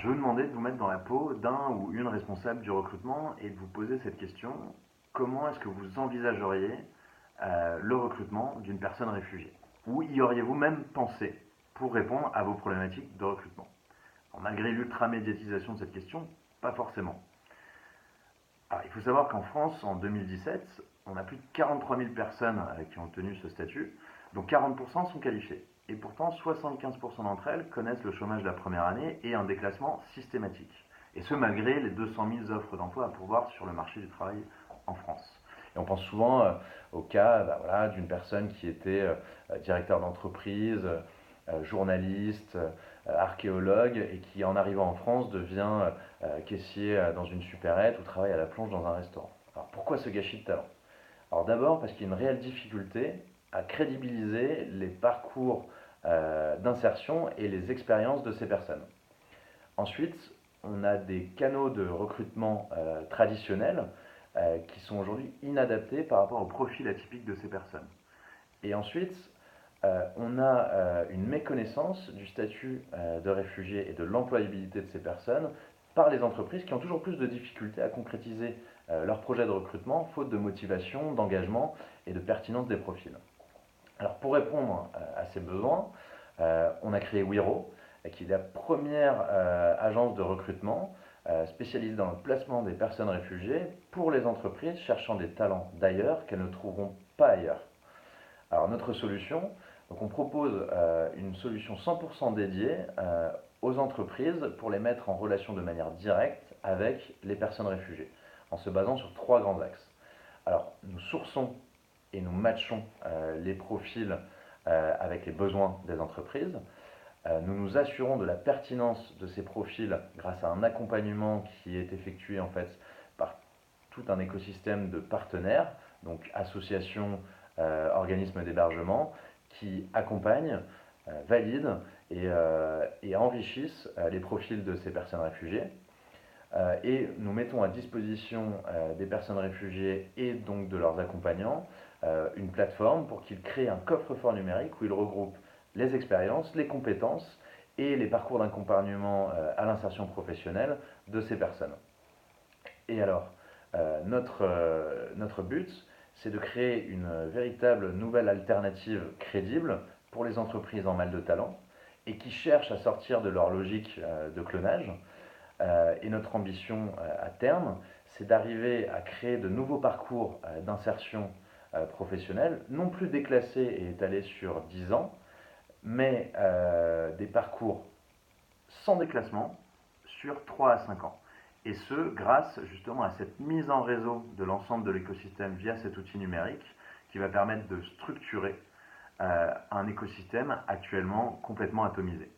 je vais vous demander de vous mettre dans la peau d'un ou une responsable du recrutement et de vous poser cette question. Comment est-ce que vous envisageriez le recrutement d'une personne réfugiée? Ou y auriez-vous même pensé pour répondre à vos problématiques de recrutement? Alors, malgré l'ultra-médiatisation de cette question, pas forcément. Alors, il faut savoir qu'en France, en 2017, on a plus de 43 000 personnes qui ont obtenu ce statut, dont 40% sont qualifiées. Et pourtant, 75% d'entre elles connaissent le chômage de la première année et un déclassement systématique. Et ce, malgré les 200 000 offres d'emploi à pourvoir sur le marché du travail en France. Et on pense souvent au cas voilà, d'une personne qui était directeur d'entreprise, journaliste, archéologue, et qui, en arrivant en France, devient caissier dans une supérette ou travaille à la plonge dans un restaurant. Alors pourquoi ce gâchis de talent? Alors d'abord parce qu'il y a une réelle difficulté à crédibiliser les parcours d'insertion et les expériences de ces personnes. Ensuite, on a des canaux de recrutement traditionnels qui sont aujourd'hui inadaptés par rapport au profil atypique de ces personnes. Et ensuite, on a une méconnaissance du statut de réfugié et de l'employabilité de ces personnes par les entreprises qui ont toujours plus de difficultés à concrétiser leur projet de recrutement, faute de motivation, d'engagement et de pertinence des profils. Alors pour répondre à ces besoins, on a créé Wiro, qui est la première agence de recrutement spécialisée dans le placement des personnes réfugiées pour les entreprises cherchant des talents d'ailleurs qu'elles ne trouveront pas ailleurs. Alors notre solution, donc on propose une solution 100% dédiée aux entreprises pour les mettre en relation de manière directe avec les personnes réfugiées, en se basant sur 3 grands axes. Alors nous sourçons et nous matchons les profils avec les besoins des entreprises. Nous nous assurons de la pertinence de ces profils grâce à un accompagnement qui est effectué en fait par tout un écosystème de partenaires, donc associations, organismes d'hébergement, qui accompagnent, valident et enrichissent les profils de ces personnes réfugiées. Et nous mettons à disposition des personnes réfugiées et donc de leurs accompagnants une plateforme pour qu'ils créent un coffre-fort numérique où ils regroupent les expériences, les compétences et les parcours d'accompagnement à l'insertion professionnelle de ces personnes. Et alors, notre but, c'est de créer une véritable nouvelle alternative crédible pour les entreprises en mal de talent et qui cherchent à sortir de leur logique de clonage. Et notre ambition à terme, c'est d'arriver à créer de nouveaux parcours d'insertion professionnelle, non plus déclassés et étalés sur 10 ans, mais des parcours sans déclassement sur 3 à 5 ans. Et ce, grâce justement à cette mise en réseau de l'ensemble de l'écosystème via cet outil numérique qui va permettre de structurer un écosystème actuellement complètement atomisé.